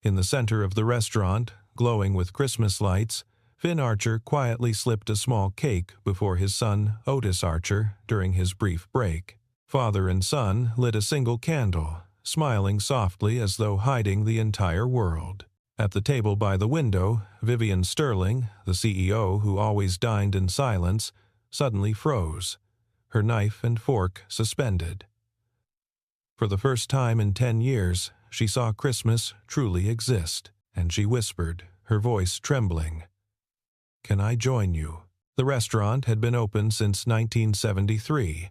In the center of the restaurant, glowing with Christmas lights, Finn Archer quietly slipped a small cake before his son, Otis Archer, during his brief break. Father and son lit a single candle, smiling softly as though hiding the entire world. At the table by the window, Vivian Sterling, the CEO who always dined in silence, suddenly froze, her knife and fork suspended. For the first time in 10 years, she saw Christmas truly exist, and she whispered, her voice trembling, "Can I join you?" The restaurant had been open since 1973,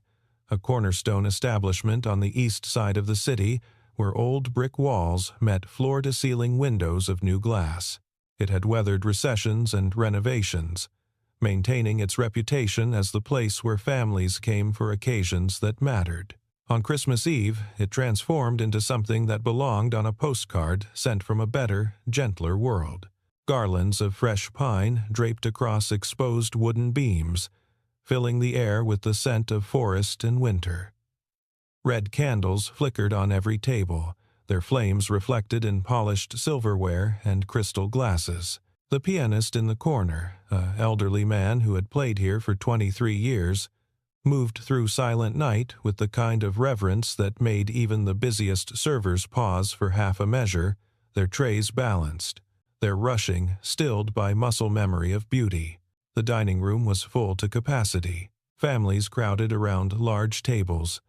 a cornerstone establishment on the east side of the city where old brick walls met floor-to-ceiling windows of new glass. It had weathered recessions and renovations, maintaining its reputation as the place where families came for occasions that mattered. On Christmas Eve, it transformed into something that belonged on a postcard sent from a better, gentler world. Garlands of fresh pine draped across exposed wooden beams, filling the air with the scent of forest and winter. Red candles flickered on every table, their flames reflected in polished silverware and crystal glasses. The pianist in the corner, an elderly man who had played here for 23 years, moved through Silent Night with the kind of reverence that made even the busiest servers pause for half a measure, their trays balanced, their rushing stilled by muscle memory of beauty. The dining room was full to capacity. Families crowded around large tables,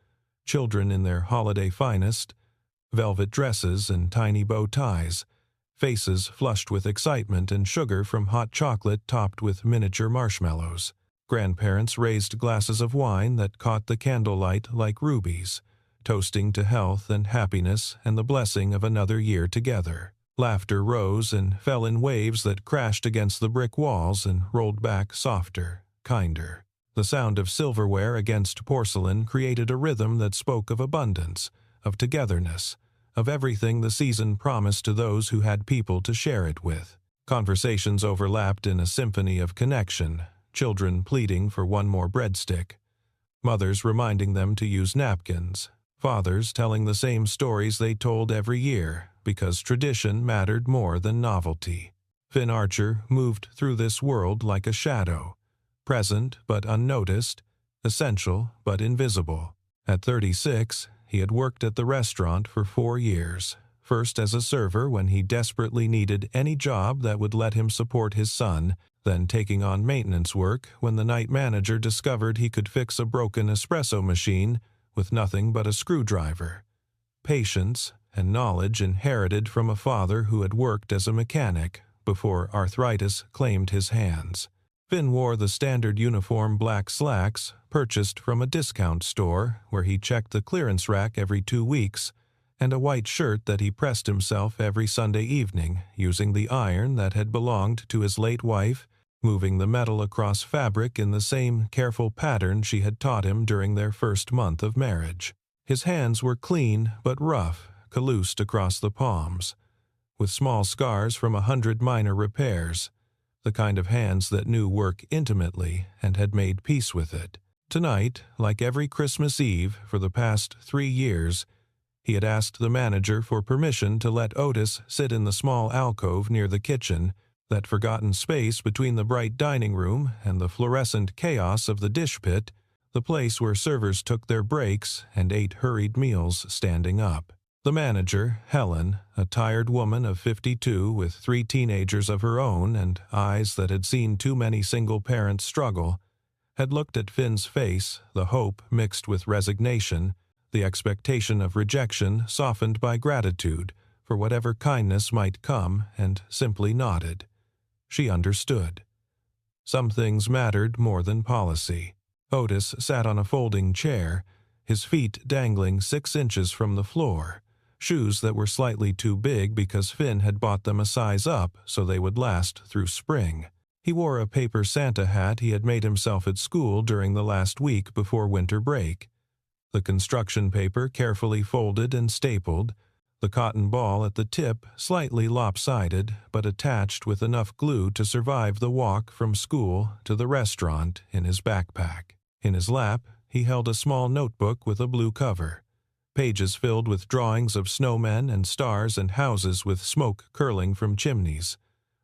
children in their holiday finest, velvet dresses and tiny bow ties, faces flushed with excitement and sugar from hot chocolate topped with miniature marshmallows. Grandparents raised glasses of wine that caught the candlelight like rubies, toasting to health and happiness and the blessing of another year together. Laughter rose and fell in waves that crashed against the brick walls and rolled back softer, kinder. The sound of silverware against porcelain created a rhythm that spoke of abundance, of togetherness, of everything the season promised to those who had people to share it with. Conversations overlapped in a symphony of connection, children pleading for one more breadstick, mothers reminding them to use napkins, fathers telling the same stories they told every year because tradition mattered more than novelty. Finn Archer moved through this world like a shadow, present but unnoticed, essential but invisible. At 36, he had worked at the restaurant for 4 years, first as a server when he desperately needed any job that would let him support his son, then taking on maintenance work when the night manager discovered he could fix a broken espresso machine with nothing but a screwdriver. Patience and knowledge inherited from a father who had worked as a mechanic before arthritis claimed his hands. Finn wore the standard uniform black slacks purchased from a discount store where he checked the clearance rack every 2 weeks, and a white shirt that he pressed himself every Sunday evening using the iron that had belonged to his late wife, moving the metal across fabric in the same careful pattern she had taught him during their first month of marriage. His hands were clean but rough, calloused across the palms, with small scars from 100 minor repairs, the kind of hands that knew work intimately and had made peace with it. Tonight, like every Christmas Eve for the past 3 years, he had asked the manager for permission to let Otis sit in the small alcove near the kitchen, that forgotten space between the bright dining room and the fluorescent chaos of the dish pit, the place where servers took their breaks and ate hurried meals standing up. The manager, Helen, a tired woman of 52 with 3 teenagers of her own and eyes that had seen too many single parents struggle, had looked at Finn's face, the hope mixed with resignation, the expectation of rejection softened by gratitude for whatever kindness might come, and simply nodded. She understood. Some things mattered more than policy. Otis sat on a folding chair, his feet dangling 6 inches from the floor, shoes that were slightly too big because Finn had bought them a size up so they would last through spring. He wore a paper Santa hat he had made himself at school during the last week before winter break. The construction paper carefully folded and stapled, the cotton ball at the tip slightly lopsided but attached with enough glue to survive the walk from school to the restaurant in his backpack. In his lap, he held a small notebook with a blue cover. pages filled with drawings of snowmen and stars and houses with smoke curling from chimneys,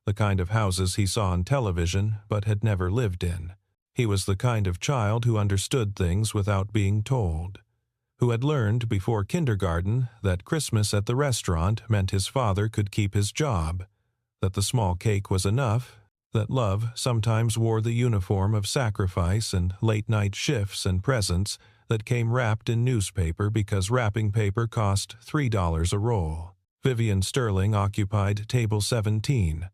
the kind of houses he saw on television but had never lived in. He was the kind of child who understood things without being told, who had learned before kindergarten that Christmas at the restaurant meant his father could keep his job, that the small cake was enough, that love sometimes wore the uniform of sacrifice and late-night shifts and presents that came wrapped in newspaper because wrapping paper cost $3 a roll. Vivian Sterling occupied table 17,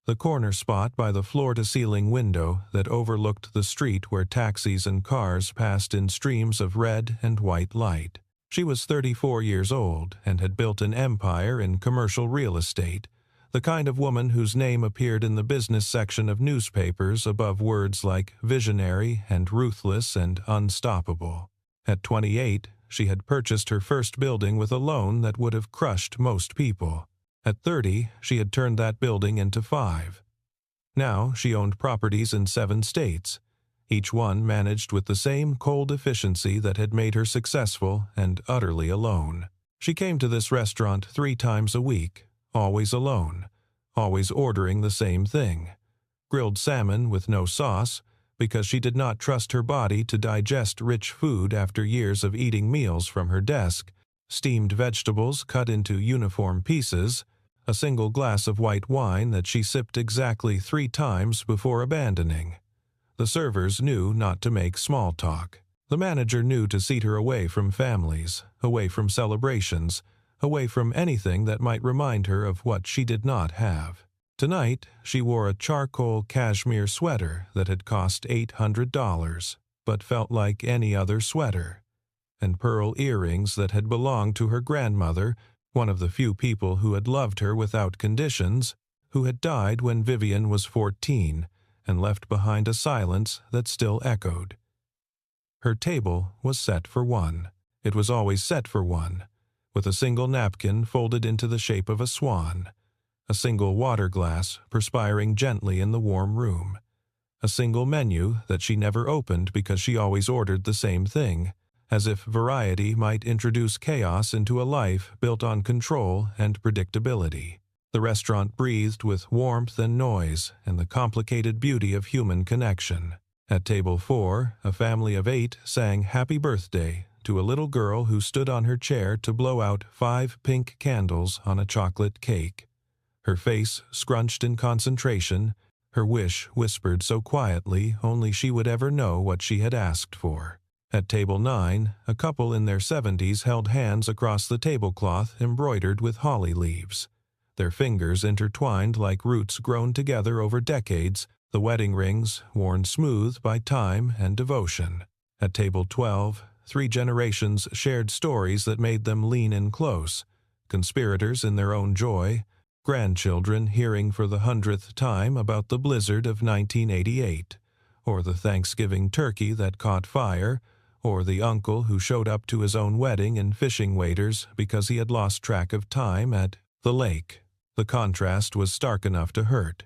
the corner spot by the floor-to-ceiling window that overlooked the street where taxis and cars passed in streams of red and white light. She was 34 years old and had built an empire in commercial real estate, the kind of woman whose name appeared in the business section of newspapers above words like visionary and ruthless and unstoppable. At 28, she had purchased her first building with a loan that would have crushed most people. At 30, she had turned that building into 5. Now she owned properties in 7 states, each one managed with the same cold efficiency that had made her successful and utterly alone. She came to this restaurant 3 times a week, always alone, always ordering the same thing: grilled salmon with no sauce, because she did not trust her body to digest rich food after years of eating meals from her desk, steamed vegetables cut into uniform pieces, a single glass of white wine that she sipped exactly 3 times before abandoning. The servers knew not to make small talk. The manager knew to seat her away from families, away from celebrations, away from anything that might remind her of what she did not have. Tonight, she wore a charcoal cashmere sweater that had cost $800, but felt like any other sweater, and pearl earrings that had belonged to her grandmother, one of the few people who had loved her without conditions, who had died when Vivian was 14 and left behind a silence that still echoed. Her table was set for 1. It was always set for 1, with a single napkin folded into the shape of a swan, a single water glass perspiring gently in the warm room, a single menu that she never opened because she always ordered the same thing, as if variety might introduce chaos into a life built on control and predictability. The restaurant breathed with warmth and noise and the complicated beauty of human connection. At table 4, a family of 8 sang Happy Birthday to a little girl who stood on her chair to blow out 5 pink candles on a chocolate cake. Her face scrunched in concentration, her wish whispered so quietly only she would ever know what she had asked for. At table 9, a couple in their 70s held hands across the tablecloth embroidered with holly leaves, their fingers intertwined like roots grown together over decades, the wedding rings worn smooth by time and devotion. At table 12, 3 generations shared stories that made them lean in close, conspirators in their own joy, grandchildren hearing for the 100th time about the blizzard of 1988, or the Thanksgiving turkey that caught fire, or the uncle who showed up to his own wedding in fishing waders because he had lost track of time at the lake. The contrast was stark enough to hurt.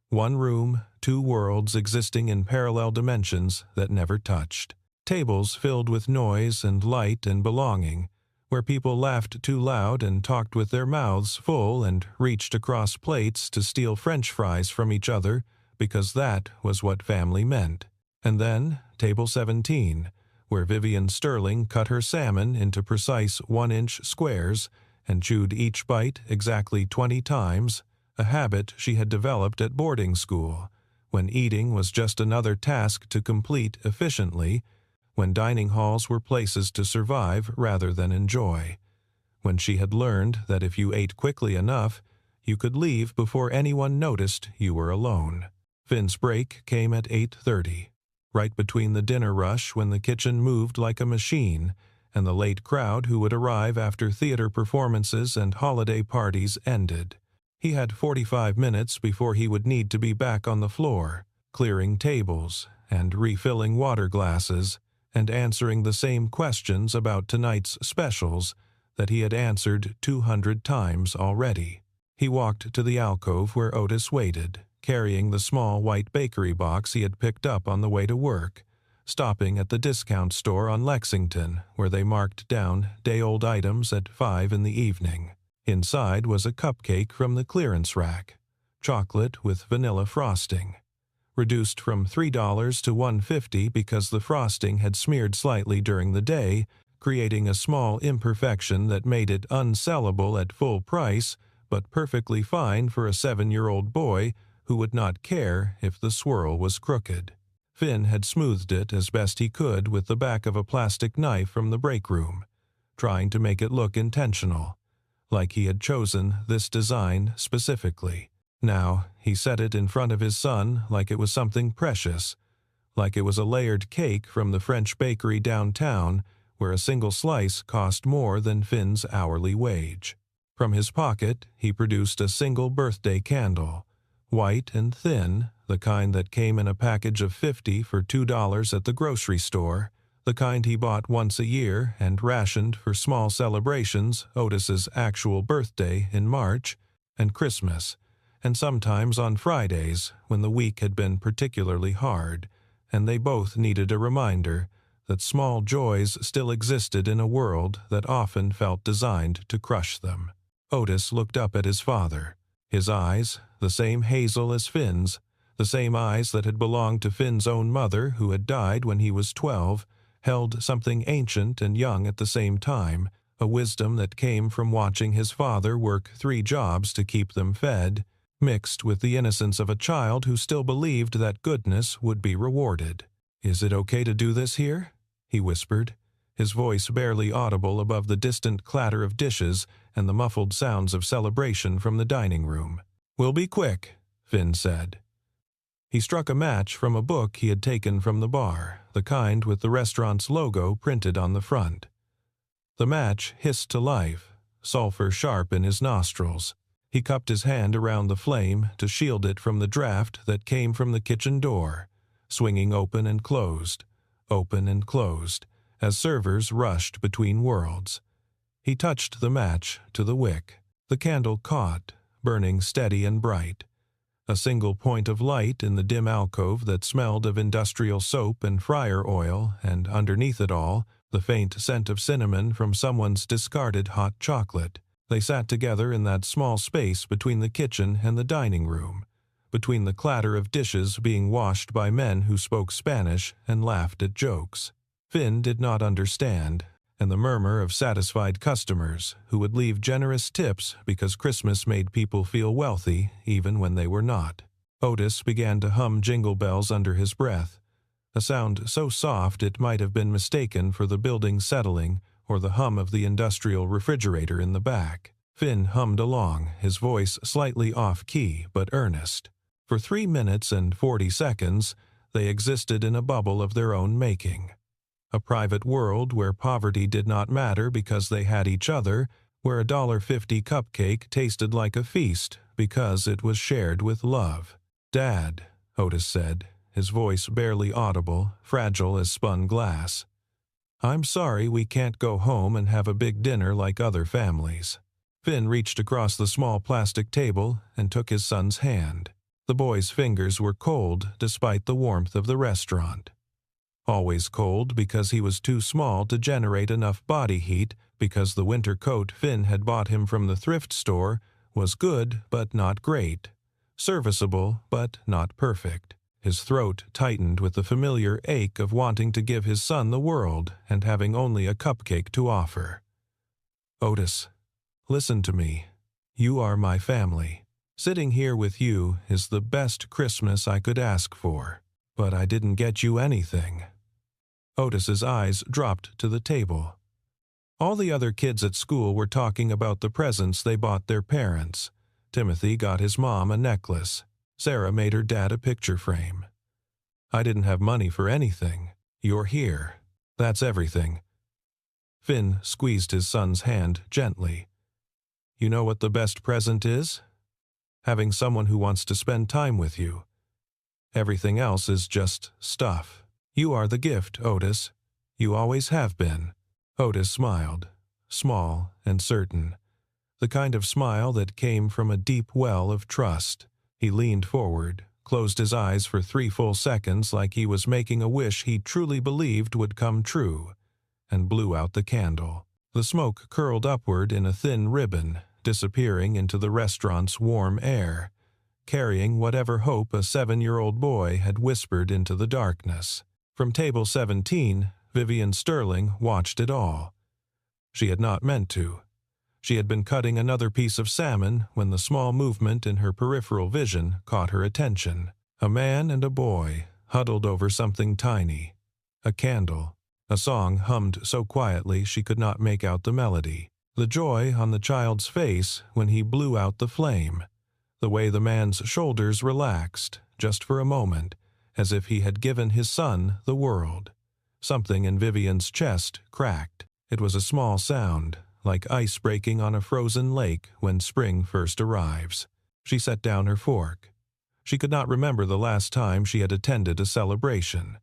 1 room, 2 worlds existing in parallel dimensions that never touched. Tables filled with noise and light and belonging, where people laughed too loud and talked with their mouths full and reached across plates to steal French fries from each other because that was what family meant. And then, table 17, where Vivian Sterling cut her salmon into precise 1-inch squares and chewed each bite exactly 20 times, a habit she had developed at boarding school, when eating was just another task to complete efficiently, when dining halls were places to survive rather than enjoy, when she had learned that if you ate quickly enough, you could leave before anyone noticed you were alone. Finn's break came at 8:30, right between the dinner rush when the kitchen moved like a machine and the late crowd who would arrive after theater performances and holiday parties ended. He had 45 minutes before he would need to be back on the floor, clearing tables and refilling water glasses and answering the same questions about tonight's specials that he had answered 200 times already. He walked to the alcove where Otis waited, carrying the small white bakery box he had picked up on the way to work, stopping at the discount store on Lexington, where they marked down day-old items at 5 in the evening. Inside was a cupcake from the clearance rack, chocolate with vanilla frosting, reduced from $3 to $1.50 because the frosting had smeared slightly during the day, creating a small imperfection that made it unsellable at full price, but perfectly fine for a 7-year-old boy who would not care if the swirl was crooked. Finn had smoothed it as best he could with the back of a plastic knife from the break room, trying to make it look intentional, like he had chosen this design specifically. Now, he set it in front of his son like it was something precious, like it was a layered cake from the French bakery downtown where a single slice cost more than Finn's hourly wage. From his pocket, he produced a single birthday candle, white and thin, the kind that came in a package of 50 for $2 at the grocery store, the kind he bought once a year and rationed for small celebrations, Otis's actual birthday in March, and Christmas, and sometimes on Fridays when the week had been particularly hard, and they both needed a reminder that small joys still existed in a world that often felt designed to crush them. Otis looked up at his father. His eyes, the same hazel as Finn's, the same eyes that had belonged to Finn's own mother who had died when he was 12, held something ancient and young at the same time, a wisdom that came from watching his father work 3 jobs to keep them fed, mixed with the innocence of a child who still believed that goodness would be rewarded. "Is it okay to do this here?" he whispered, his voice barely audible above the distant clatter of dishes and the muffled sounds of celebration from the dining room. "We'll be quick," Finn said. He struck a match from a book he had taken from the bar, the kind with the restaurant's logo printed on the front. The match hissed to life, sulfur sharp in his nostrils. He cupped his hand around the flame to shield it from the draft that came from the kitchen door, swinging open and closed, as servers rushed between worlds. He touched the match to the wick. The candle caught, burning steady and bright. A single point of light in the dim alcove that smelled of industrial soap and fryer oil, and underneath it all, the faint scent of cinnamon from someone's discarded hot chocolate. They sat together in that small space between the kitchen and the dining room, between the clatter of dishes being washed by men who spoke Spanish and laughed at jokes. Finn did not understand, and the murmur of satisfied customers who would leave generous tips because Christmas made people feel wealthy even when they were not. Otis began to hum Jingle Bells under his breath, a sound so soft it might have been mistaken for the building settling or the hum of the industrial refrigerator in the back. Finn hummed along, his voice slightly off-key but earnest. For 3 minutes and 40 seconds, they existed in a bubble of their own making. A private world where poverty did not matter because they had each other, where a $1.50 cupcake tasted like a feast because it was shared with love. "Dad," Otis said, his voice barely audible, fragile as spun glass. "I'm sorry we can't go home and have a big dinner like other families." Finn reached across the small plastic table and took his son's hand. The boy's fingers were cold despite the warmth of the restaurant. Always cold because he was too small to generate enough body heat because the winter coat Finn had bought him from the thrift store was good but not great, serviceable but not perfect. His throat tightened with the familiar ache of wanting to give his son the world and having only a cupcake to offer. "Otis, listen to me. You are my family. Sitting here with you is the best Christmas I could ask for, but I didn't get you anything." Otis's eyes dropped to the table. All the other kids at school were talking about the presents they bought their parents. Timothy got his mom a necklace. Sarah made her dad a picture frame. "I didn't have money for anything. You're here. That's everything." Finn squeezed his son's hand gently. "You know what the best present is? Having someone who wants to spend time with you. Everything else is just stuff. You are the gift, Otis. You always have been." Otis smiled, small and certain, the kind of smile that came from a deep well of trust. He leaned forward, closed his eyes for 3 full seconds like he was making a wish he truly believed would come true, and blew out the candle. The smoke curled upward in a thin ribbon, disappearing into the restaurant's warm air, carrying whatever hope a 7-year-old boy had whispered into the darkness. From table 17, Vivian Sterling watched it all. She had not meant to. She had been cutting another piece of salmon when the small movement in her peripheral vision caught her attention. A man and a boy huddled over something tiny. A candle. A song hummed so quietly she could not make out the melody. The joy on the child's face when he blew out the flame. The way the man's shoulders relaxed, just for a moment, as if he had given his son the world. Something in Vivian's chest cracked. It was a small sound, like ice breaking on a frozen lake when spring first arrives. She set down her fork. She could not remember the last time she had attended a celebration.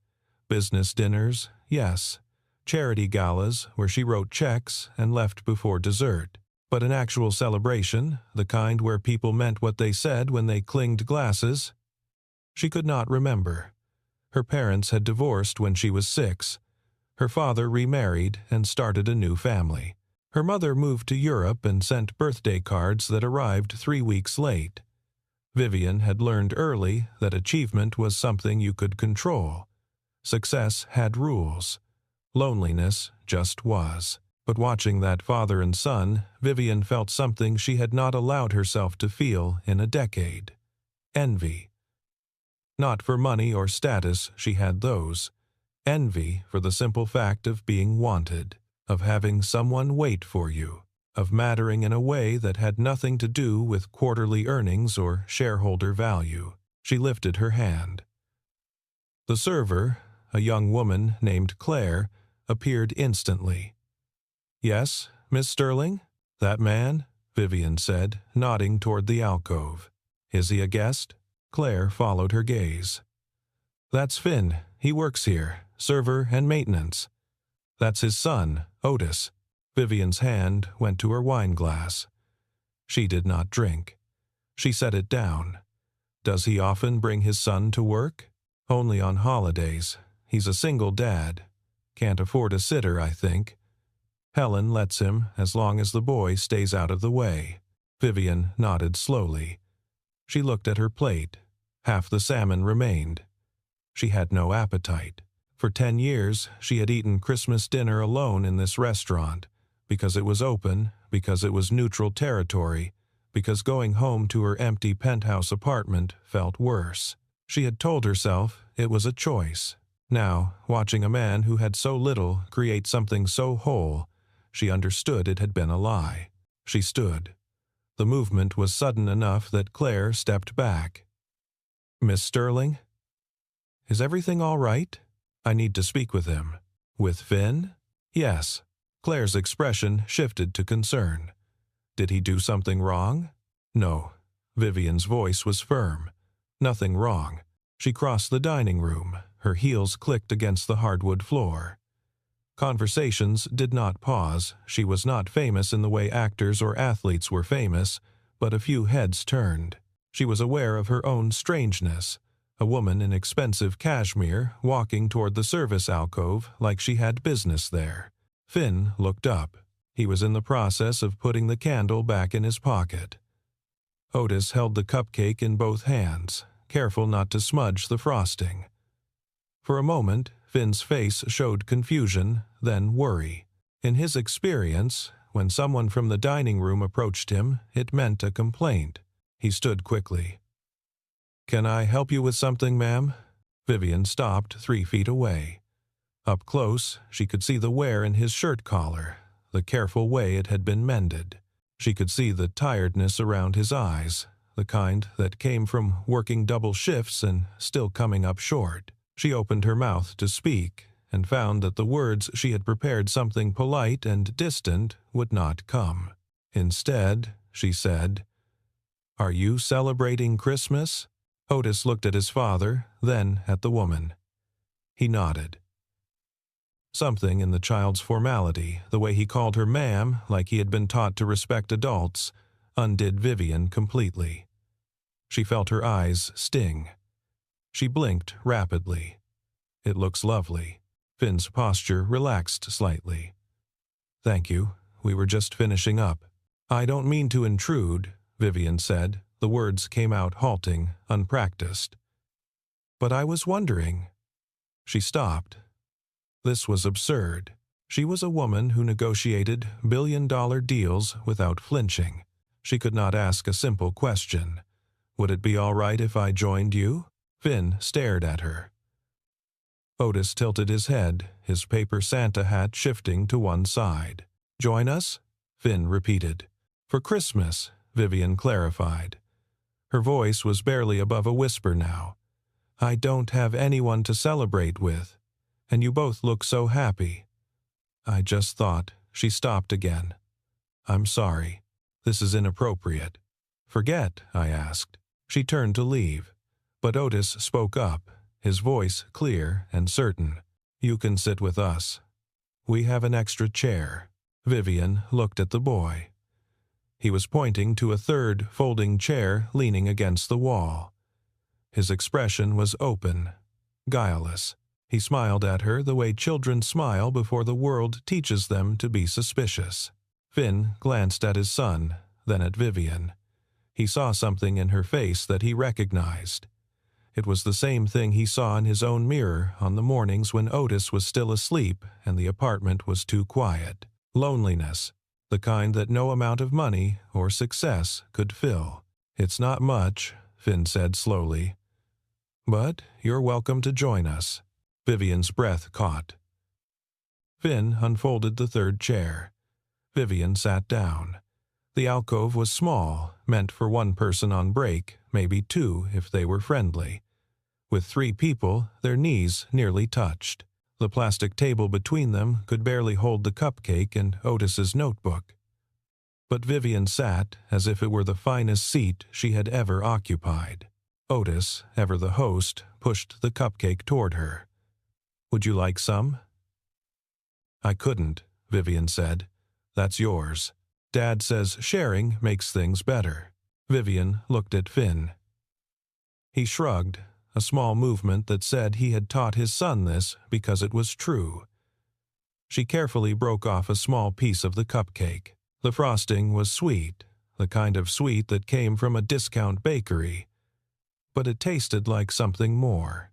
Business dinners, yes. Charity galas where she wrote checks and left before dessert. But an actual celebration, the kind where people meant what they said when they clinged glasses, she could not remember. Her parents had divorced when she was 6. Her father remarried and started a new family. Her mother moved to Europe and sent birthday cards that arrived 3 weeks late. Vivian had learned early that achievement was something you could control. Success had rules. Loneliness just was. But watching that father and son, Vivian felt something she had not allowed herself to feel in a decade. Envy. Not for money or status, she had those. Envy for the simple fact of being wanted, of having someone wait for you, of mattering in a way that had nothing to do with quarterly earnings or shareholder value. She lifted her hand. The server, a young woman named Claire, appeared instantly. "Yes, Miss Sterling? That man?" Vivian said, nodding toward the alcove. "Is he a guest?" Claire followed her gaze. "That's Finn. He works here, server and maintenance. That's his son, Otis." Vivian's hand went to her wine glass. She did not drink. She set it down. "Does he often bring his son to work?" "Only on holidays. He's a single dad. Can't afford a sitter, I think. Helen lets him as long as the boy stays out of the way." Vivian nodded slowly. She looked at her plate. Half the salmon remained. She had no appetite. For 10 years, she had eaten Christmas dinner alone in this restaurant, because it was open, because it was neutral territory, because going home to her empty penthouse apartment felt worse. She had told herself it was a choice. Now, watching a man who had so little create something so whole, she understood it had been a lie. She stood. The movement was sudden enough that Claire stepped back. "Miss Sterling? Is everything all right? I need to speak with him." "With Finn?" "Yes." Claire's expression shifted to concern. "Did he do something wrong?" "No." Vivian's voice was firm. "Nothing wrong." She crossed the dining room. Her heels clicked against the hardwood floor. Conversations did not pause. She was not famous in the way actors or athletes were famous, but a few heads turned. She was aware of her own strangeness. A woman in expensive cashmere walking toward the service alcove like she had business there. Finn looked up. He was in the process of putting the candle back in his pocket. Otis held the cupcake in both hands, careful not to smudge the frosting. For a moment, Finn's face showed confusion, then worry. In his experience, when someone from the dining room approached him, it meant a complaint. He stood quickly. "Can I help you with something, ma'am?" Vivian stopped 3 feet away. Up close, she could see the wear in his shirt collar, the careful way it had been mended. She could see the tiredness around his eyes, the kind that came from working double shifts and still coming up short. She opened her mouth to speak and found that the words she had prepared something polite and distant would not come. Instead, she said, "Are you celebrating Christmas?" Otis looked at his father, then at the woman. He nodded. Something in the child's formality, the way he called her ma'am like he had been taught to respect adults, undid Vivian completely. She felt her eyes sting. She blinked rapidly. "It looks lovely." Finn's posture relaxed slightly. "Thank you. We were just finishing up." "I don't mean to intrude," Vivian said. The words came out halting, unpracticed. "But I was wondering." She stopped. This was absurd. She was a woman who negotiated billion-dollar deals without flinching. She could not ask a simple question. "Would it be all right if I joined you?" Finn stared at her. Otis tilted his head, his paper Santa hat shifting to one side. "Join us?" Finn repeated. "For Christmas," Vivian clarified. Her voice was barely above a whisper now. "I don't have anyone to celebrate with. And you both look so happy." "I just thought—" She stopped again. "I'm sorry. This is inappropriate." "Forget," I asked. She turned to leave. But Otis spoke up, his voice clear and certain. "You can sit with us. We have an extra chair." Vivian looked at the boy. He was pointing to a third folding chair leaning against the wall. His expression was open, guileless. He smiled at her the way children smile before the world teaches them to be suspicious. Finn glanced at his son, then at Vivian. He saw something in her face that he recognized. It was the same thing he saw in his own mirror on the mornings when Otis was still asleep and the apartment was too quiet. Loneliness, the kind that no amount of money or success could fill. "It's not much," Finn said slowly. "But you're welcome to join us." Vivian's breath caught. Finn unfolded the third chair. Vivian sat down. The alcove was small, meant for one person on break, maybe two if they were friendly. With 3 people, their knees nearly touched. The plastic table between them could barely hold the cupcake and Otis's notebook. But Vivian sat as if it were the finest seat she had ever occupied. Otis, ever the host, pushed the cupcake toward her. "Would you like some?" "I couldn't," Vivian said. "That's yours. Dad says sharing makes things better." Vivian looked at Finn. He shrugged, a small movement that said he had taught his son this because it was true. She carefully broke off a small piece of the cupcake. The frosting was sweet, the kind of sweet that came from a discount bakery. But it tasted like something more.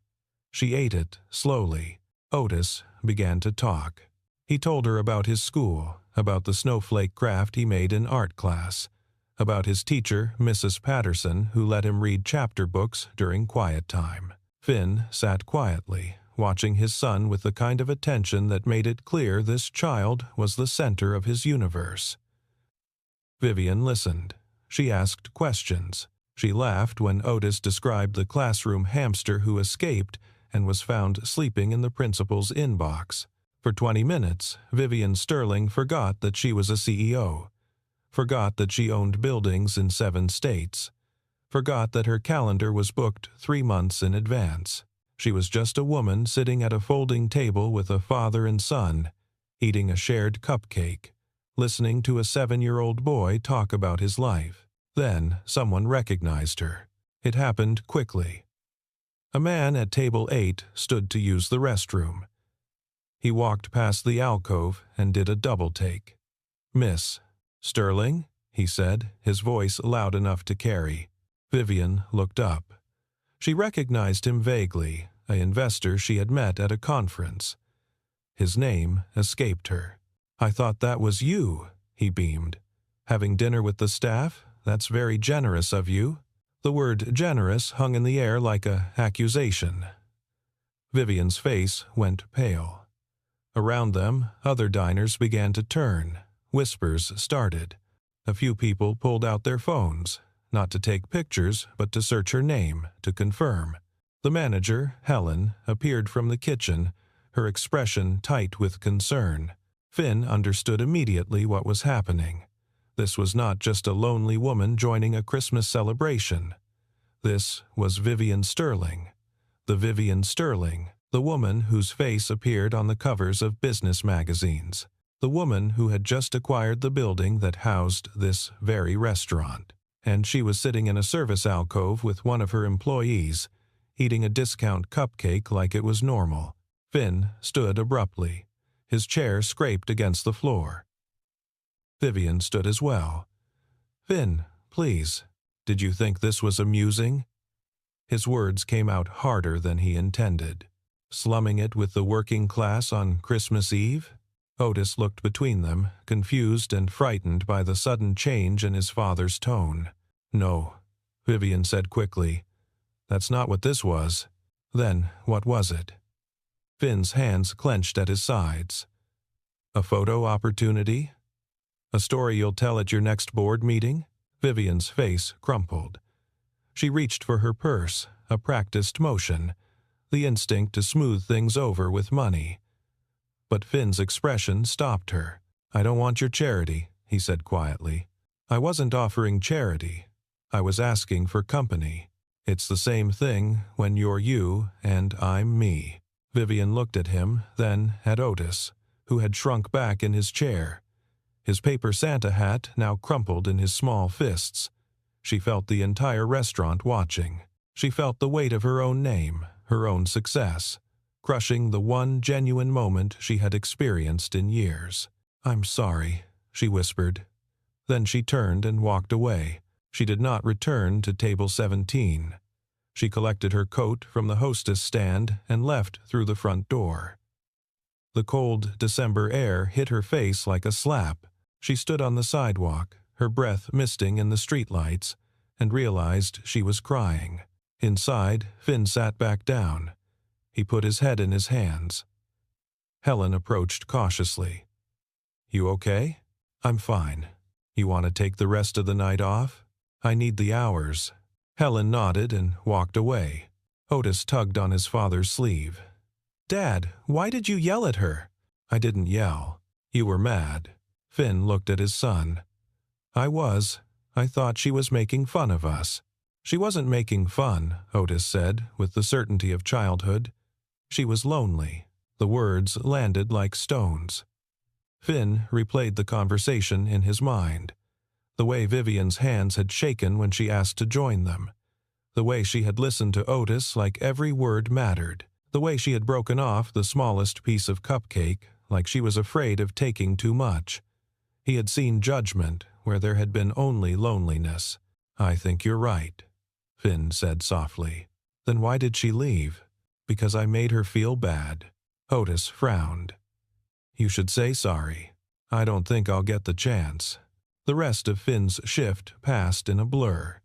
She ate it slowly. Otis began to talk. He told her about his school, about the snowflake craft he made in art class, about his teacher, Mrs. Patterson, who let him read chapter books during quiet time. Finn sat quietly, watching his son with the kind of attention that made it clear this child was the center of his universe. Vivian listened. She asked questions. She laughed when Otis described the classroom hamster who escaped and was found sleeping in the principal's inbox. For 20 minutes, Vivian Sterling forgot that she was a CEO, forgot that she owned buildings in 7 states, forgot that her calendar was booked 3 months in advance. She was just a woman sitting at a folding table with a father and son, eating a shared cupcake, listening to a 7-year-old boy talk about his life. Then someone recognized her. It happened quickly. A man at table 8 stood to use the restroom. He walked past the alcove and did a double take. "Miss Sterling?" he said, his voice loud enough to carry. Vivian looked up. She recognized him vaguely, an investor she had met at a conference. His name escaped her. "I thought that was you," he beamed. "Having dinner with the staff? That's very generous of you." The word generous hung in the air like an accusation. Vivian's face went pale. Around them, other diners began to turn. Whispers started. A few people pulled out their phones, not to take pictures, but to search her name, to confirm. The manager, Helen, appeared from the kitchen, her expression tight with concern. Finn understood immediately what was happening. This was not just a lonely woman joining a Christmas celebration. This was Vivian Sterling. The Vivian Sterling, the woman whose face appeared on the covers of business magazines. The woman who had just acquired the building that housed this very restaurant. And she was sitting in a service alcove with one of her employees, eating a discount cupcake like it was normal. Finn stood abruptly. His chair scraped against the floor. Vivian stood as well. "Finn, please, did you think this was amusing?" His words came out harder than he intended. Slumming it with the working class on Christmas Eve? Otis looked between them, confused and frightened by the sudden change in his father's tone. "No," Vivian said quickly. "That's not what this was." "Then what was it?" Finn's hands clenched at his sides. "A photo opportunity? A story you'll tell at your next board meeting?" Vivian's face crumpled. She reached for her purse, a practiced motion, the instinct to smooth things over with money. But Finn's expression stopped her. "I don't want your charity," he said quietly. "I wasn't offering charity. I was asking for company. It's the same thing when you're you and I'm me." Vivian looked at him, then at Otis, who had shrunk back in his chair. His paper Santa hat now crumpled in his small fists. She felt the entire restaurant watching. She felt the weight of her own name, her own success, crushing the one genuine moment she had experienced in years. "I'm sorry," she whispered. Then she turned and walked away. She did not return to table 17. She collected her coat from the hostess stand and left through the front door. The cold December air hit her face like a slap. She stood on the sidewalk, her breath misting in the streetlights, and realized she was crying. Inside, Finn sat back down. He put his head in his hands. Helen approached cautiously. "You okay?" "I'm fine. You want to take the rest of the night off?" "I need the hours." Helen nodded and walked away. Otis tugged on his father's sleeve. "Dad, why did you yell at her?" "I didn't yell. You were mad." Finn looked at his son. "I was. I thought she was making fun of us." "She wasn't making fun," Otis said, with the certainty of childhood. "She was lonely." The words landed like stones. Finn replayed the conversation in his mind. The way Vivian's hands had shaken when she asked to join them. The way she had listened to Otis like every word mattered. The way she had broken off the smallest piece of cupcake like she was afraid of taking too much. He had seen judgment where there had been only loneliness. "I think you're right," Finn said softly. "Then why did she leave?" "Because I made her feel bad." Otis frowned. "You should say sorry." "I don't think I'll get the chance." The rest of Finn's shift passed in a blur.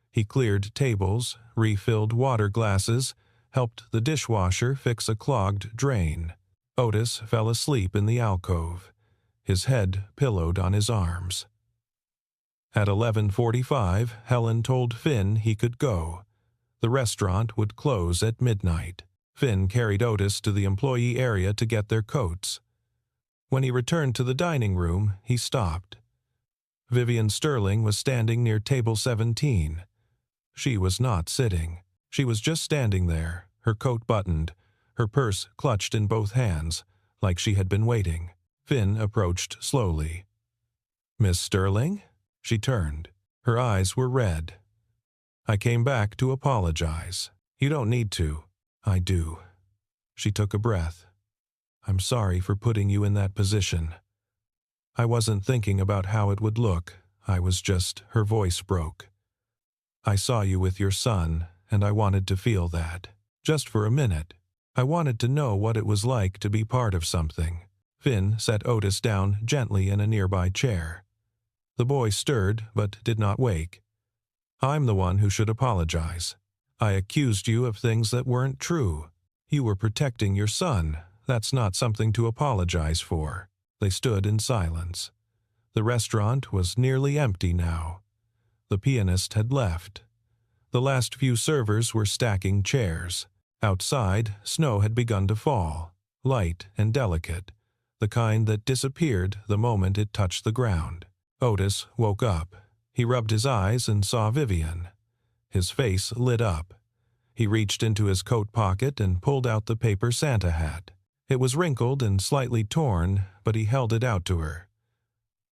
He cleared tables, refilled water glasses, helped the dishwasher fix a clogged drain. Otis fell asleep in the alcove, his head pillowed on his arms. At 11:45, Helen told Finn he could go. The restaurant would close at midnight. Finn carried Otis to the employee area to get their coats. When he returned to the dining room, he stopped. Vivian Sterling was standing near table 17. She was not sitting. She was just standing there, her coat buttoned, her purse clutched in both hands, like she had been waiting. Finn approached slowly. "Miss Sterling?" She turned. Her eyes were red. "I came back to apologize." "You don't need to." "I do." She took a breath. "I'm sorry for putting you in that position. I wasn't thinking about how it would look. I was just..." Her voice broke. "I saw you with your son, and I wanted to feel that. Just for a minute. I wanted to know what it was like to be part of something." Finn set Otis down gently in a nearby chair. The boy stirred, but did not wake. "I'm the one who should apologize. I accused you of things that weren't true. You were protecting your son. That's not something to apologize for." They stood in silence. The restaurant was nearly empty now. The pianist had left. The last few servers were stacking chairs. Outside, snow had begun to fall, light and delicate, the kind that disappeared the moment it touched the ground. Otis woke up. He rubbed his eyes and saw Vivian. His face lit up. He reached into his coat pocket and pulled out the paper Santa hat. It was wrinkled and slightly torn, but he held it out to her.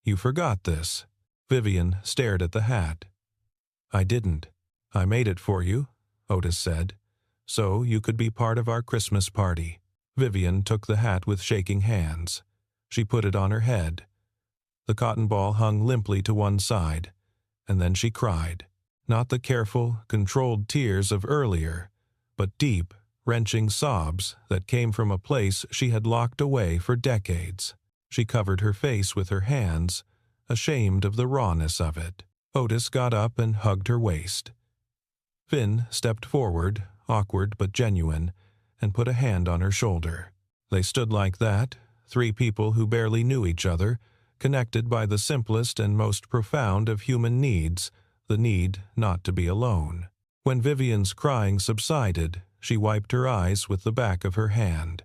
"You forgot this." Vivian stared at the hat. "I didn't. I made it for you," Otis said. so you could be part of our Christmas party." Vivian took the hat with shaking hands. She put it on her head. The cotton ball hung limply to one side, and then she cried. Not the careful, controlled tears of earlier, but deep, wrenching sobs that came from a place she had locked away for decades. She covered her face with her hands, ashamed of the rawness of it. Otis got up and hugged her waist. Finn stepped forward, awkward but genuine, and put a hand on her shoulder. They stood like that, three people who barely knew each other, connected by the simplest and most profound of human needs, the need not to be alone. When Vivian's crying subsided, she wiped her eyes with the back of her hand.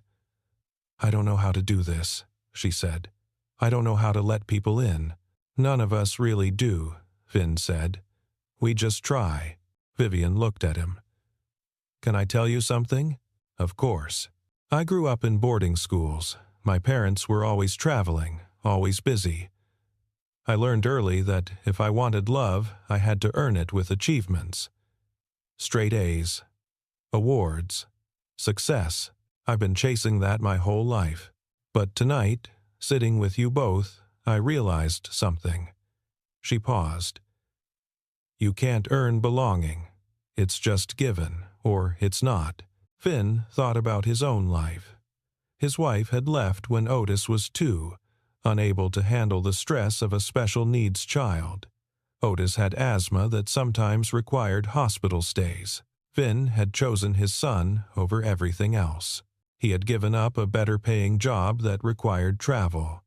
"I don't know how to do this," she said. "I don't know how to let people in." "None of us really do," Finn said. "We just try." Vivian looked at him. "Can I tell you something?" "Of course. I grew up in boarding schools. My parents were always traveling, always busy. I learned early that if I wanted love, I had to earn it with achievements. Straight A's, awards, success. I've been chasing that my whole life. But tonight, sitting with you both, I realized something." She paused. "You can't earn belonging. It's just given, or it's not." Finn thought about his own life. His wife had left when Otis was 2, unable to handle the stress of a special needs child. Otis had asthma that sometimes required hospital stays. Finn had chosen his son over everything else. He had given up a better-paying job that required travel.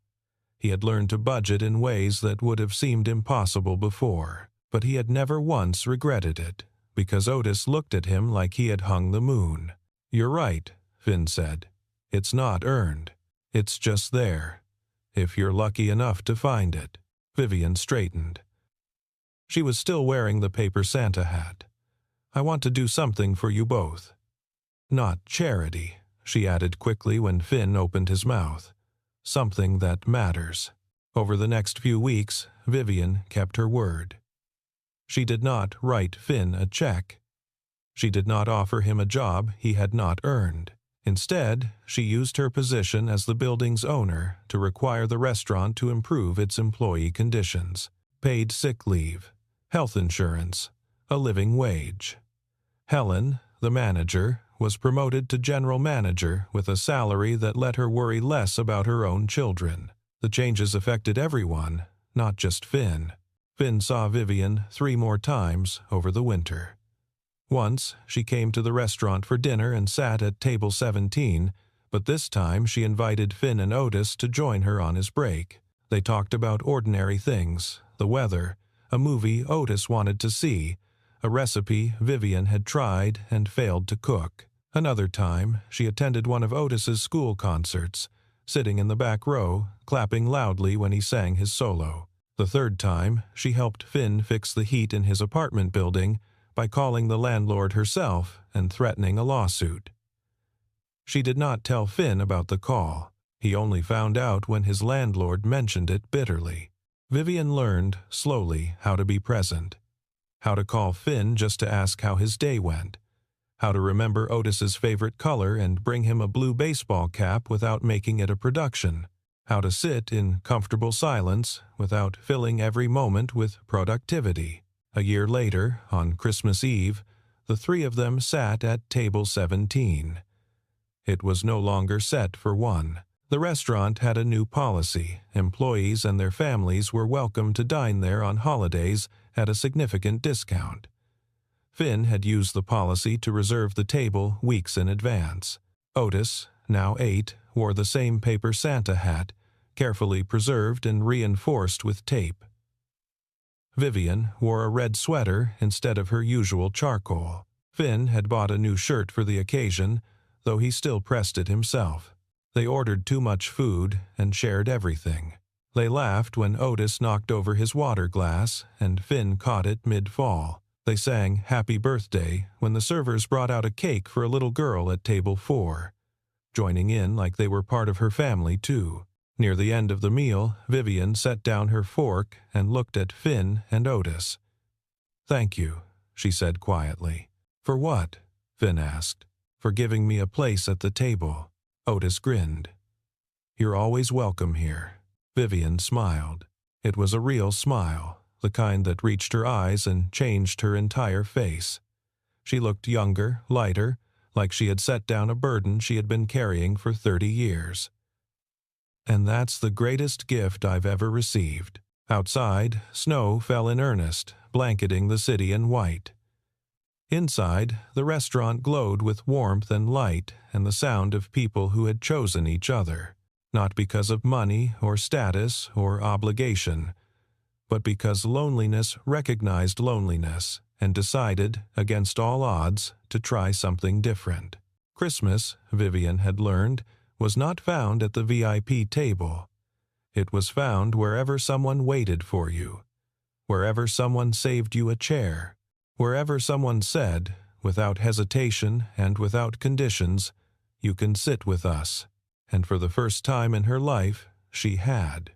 He had learned to budget in ways that would have seemed impossible before, but he had never once regretted it, because Otis looked at him like he had hung the moon. "You're right," Finn said. "It's not earned. It's just there, if you're lucky enough to find it." Vivian straightened. She was still wearing the paper Santa hat. "I want to do something for you both." "Not charity," she added quickly when Finn opened his mouth. "Something that matters." Over the next few weeks, Vivian kept her word. She did not write Finn a check. She did not offer him a job he had not earned. Instead, she used her position as the building's owner to require the restaurant to improve its employee conditions. Paid sick leave, health insurance, a living wage. Helen, the manager, was promoted to general manager with a salary that let her worry less about her own children. The changes affected everyone, not just Finn. Finn saw Vivian 3 more times over the winter. Once, she came to the restaurant for dinner and sat at table 17, but this time she invited Finn and Otis to join her on his break. They talked about ordinary things, the weather, a movie Otis wanted to see, a recipe Vivian had tried and failed to cook. Another time, she attended one of Otis's school concerts, sitting in the back row, clapping loudly when he sang his solo. The third time, she helped Finn fix the heat in his apartment building by calling the landlord herself and threatening a lawsuit. She did not tell Finn about the call. He only found out when his landlord mentioned it bitterly. Vivian learned, slowly, how to be present. How to call Finn just to ask how his day went. How to remember Otis's favorite color and bring him a blue baseball cap without making it a production. How to sit in comfortable silence without filling every moment with productivity. A year later, on Christmas Eve, the 3 of them sat at table 17. It was no longer set for 1. The restaurant had a new policy. Employees and their families were welcome to dine there on holidays at a significant discount. Finn had used the policy to reserve the table weeks in advance. Otis, now 8, wore the same paper Santa hat, carefully preserved and reinforced with tape. Vivian wore a red sweater instead of her usual charcoal. Finn had bought a new shirt for the occasion, though he still pressed it himself. They ordered too much food and shared everything. They laughed when Otis knocked over his water glass and Finn caught it mid-fall. They sang Happy Birthday when the servers brought out a cake for a little girl at table 4, joining in like they were part of her family too. Near the end of the meal, Vivian set down her fork and looked at Finn and Otis. "Thank you," she said quietly. "For what?" Finn asked. "For giving me a place at the table." Otis grinned. "You're always welcome here." Vivian smiled. It was a real smile, the kind that reached her eyes and changed her entire face. She looked younger, lighter, like she had set down a burden she had been carrying for 30 years. "And that's the greatest gift I've ever received." Outside, snow fell in earnest, blanketing the city in white. Inside, the restaurant glowed with warmth and light and the sound of people who had chosen each other, not because of money or status or obligation, but because loneliness recognized loneliness and decided, against all odds, to try something different. Christmas, Vivian had learned, was not found at the VIP table. It was found wherever someone waited for you, wherever someone saved you a chair, wherever someone said, without hesitation and without conditions, "You can sit with us." And for the first time in her life, she had.